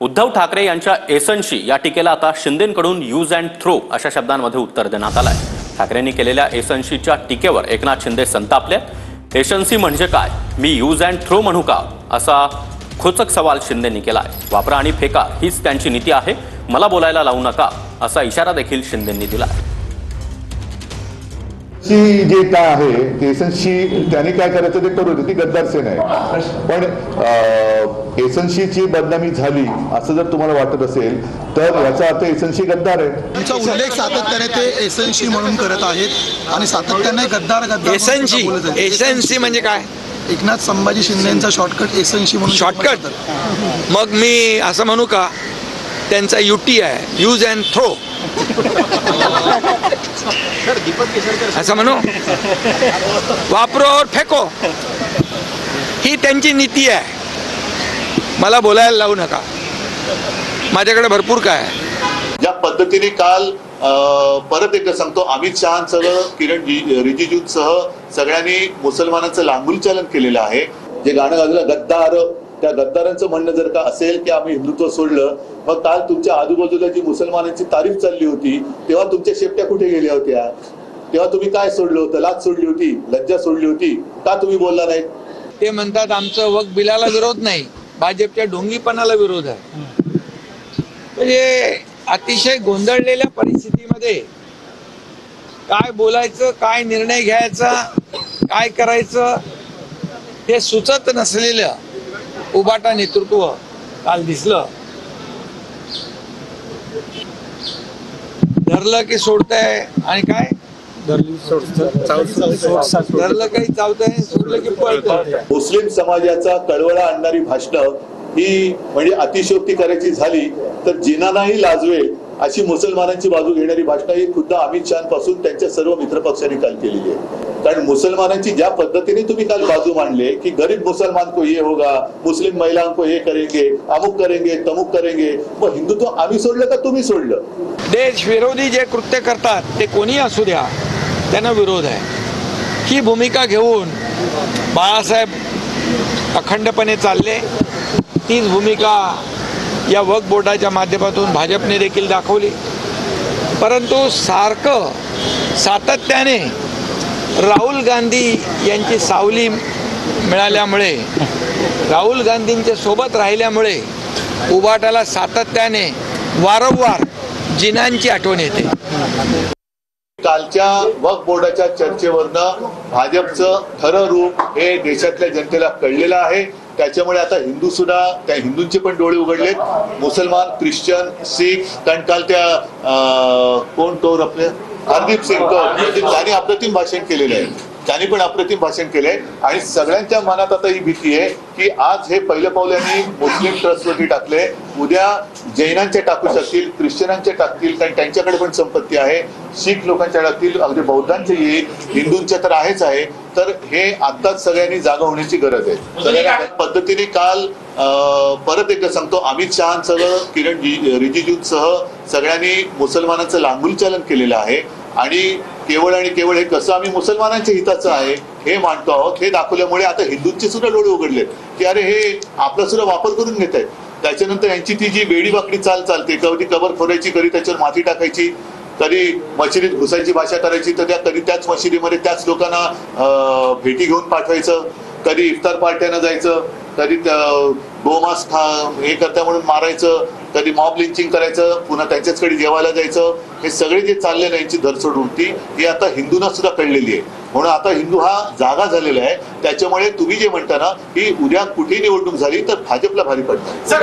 उद्धव ठाकरे यांच्या एसनशी या टीकेला आता शिंदेंकडून यूज अँड थ्रो अशा शब्दांमध्ये उत्तर देण्यात आलंय। ठाकरेंनी केलेल्या एसनशीच्या टीकेवर एकनाथ शिंदे संतापले। एसनसी म्हणजे काय, मी यूज अँड थ्रो म्हणू का, असा खोचक सवाल शिंदेंनी केलाय। वापरा आणि फेका हीच त्यांची नीती आहे, मला बोलायला लावू नका असा इशारा देखील शिंदेंनी दिलाय। जे काय आहे एसनशी त्यांनी काय करायचं ते करू दे, ती गद्दार सेना आहे। पण एसनशीची बदनामी झाली असं जर तुम्हाला वाटत असेल तर याचा अर्थ एसनशी गद्दार आहे। त्यांचा उल्लेख सातत्याने ते एसनशी म्हणून करत आहेत आणि सातत्याने गद्दार एसनशी म्हणजे काय? एकनाथ संभाजी शिंदेचा शॉर्टकट एसनशी म्हणून। शॉर्टकट? मग मी असं म्हणू का, त्यांचा युटी आहे, यूज अँड थ्रो असं म्हणू? वापरो और फेको ही त्यांची नीती आहे, मला बोलायला लावू नका, माझ्याकडे भरपूर काय आहे। ज्या पद्धतीने काल परत एकदा सांगतो, अमित शहांसह किरण रिजिजूंसह सगळ्यांनी मुसलमानांचं लांगुल चालन केलेलं आहे। जे गाणं गाजलं गद्दार, त्या गद्दारांचं म्हणणं जर का असेल की आम्ही हिंदुत्व सोडलं, मग काल तुमच्या आजूबाजूला जी मुसलमानांची तारीफ चालली होती तेव्हा तुमच्या शेपट्या कुठे गेल्या होत्या? तेव्हा तुम्ही काय सोडलं होतं? लाज सोडली होती, लज्जा सोडली होती, का तुम्ही बोलला नाही? ते म्हणतात आमचं वक्फ बिलाला विरोध नाही, भाजपच्या ढोंगीपणाला विरोध आहे। म्हणजे अतिशय गोंधळलेल्या परिस्थितीमध्ये काय बोलायचं, काय निर्णय घ्यायचा, काय करायचं हे सुचत नसलेलं उबाटा नेतृत्व काल दिसलं। धरलं की सोडतंय आणि काय धरलं काही चावतंय, सोडलं की पळतंय। मुस्लिम समाजाचा कळवळा आणणारी भाषणं ही म्हणजे अतिशयोक्ती करायची झाली तर जिनानाही लाजवेल अशी मुसलमानांची बाजू घेणारी भाषणं ही खुद्द अमित शहापासून त्यांच्या सर्व मित्रपक्षांनी काल केलेली आहे। कारण मुसलमानांची ज्या पद्धतीने तुम्ही काल बाजू मांडले की गरीब मुसलमान को ये होगा, मुस्लिम महिलाओं को ये करेंगे, अमुक करेंगे, तमुक करेंगे, मग हिंदुत्व आम्ही सोडलं का तुम्ही सोडलं? देश विरोधी जे कृत्य करतात ते कोणी असू द्या, त्यांना विरोध आहे। ही भूमिका घेऊन बाळासाहेब अखंडपणे चालले, तीच भूमिका या वक्फ बोर्डाच्या माध्यमातून भाजपने देखील दाखवली। परंतु सातत्याने राहुल गांधी यांची सावली मिळाल्यामुळे, राहुल गांधींच्या सोबत राहिल्यामुळे उबाटाला सातत्याने वारंवार जिनांची आठवण येते। कालच्या वक्फ बोर्डाच्या चर्चेवरनं भाजपचं खरं रूप हे देशातल्या जनतेला कळलेलं आहे। त्याच्यामुळे आता हिंदू सुद्धा, त्या हिंदूंचे पण डोळे उघडलेत, मुसलमान, ख्रिश्चन, शीख, कारण काल त्या कोण तो आपले हरदीप सिंग कौर त्यांनी अप्रतिम भाषण केलेलं आहे, त्यांनी पण अप्रतिम भाषण केलंय। आणि सगळ्यांच्या मनात आता ही भीती आहे की आज हे पहिलं पाऊल यांनी मुस्लिम ट्रस्टवरती टाकले, उद्या जैनांचे टाकू शकतील, ख्रिश्चनांचे टाकतील, कारण त्यांच्याकडे पण संपत्ती आहे, शीख लोकांच्या टाकतील, अगदी बौद्धांचे येईल, हिंदूंच्या तर आहेच आहे। तर हे आताच सगळ्यांनी जागा होण्याची गरज आहे। सगळ्या पद्धतीने काल परत एकदा सांगतो, अमित शहांसह किरण रिजिजूंसह सगळ्यांनी मुसलमानांचं लांगुल चालन केलेलं आहे। आणि केवळ हे कसं आम्ही मुसलमानांच्या हिताचं आहे हे मानतो आहोत, हे दाखवल्यामुळे आता हिंदूंचे सुद्धा डोळे उघडलेत की अरे हे आपला सुद्धा वापर करून घेत आहेत। त्याच्यानंतर यांची ती जी वेडी वाकडी चाल चालते, कधी कबर फोडायची, कधी त्याच्यावर माती टाकायची, कधी मशिदीत घुसायची भाषा करायची, तर कधी त्याच मशिदीमध्ये त्याच लोकांना भेटी घेऊन पाठवायचं, कधी इफ्तार पार्ट्यानं जायचं, कधी गोमांस हे करता म्हणून मारायचं, कधी मॉब लिंचिंग करायचं, पुन्हा त्यांच्याचकडे जेवायला जायचं। हे सगळे जे चालले ना, यांची धरसोड वृत्ती ही आता हिंदूंना सुद्धा कळलेली आहे। म्हणून आता हिंदू हा जागा झालेला आहे। त्याच्यामुळे तुम्ही जे म्हणता ना, ही उद्या कुठेही निवडणूक झाली तर भाजपला भारी पडणार।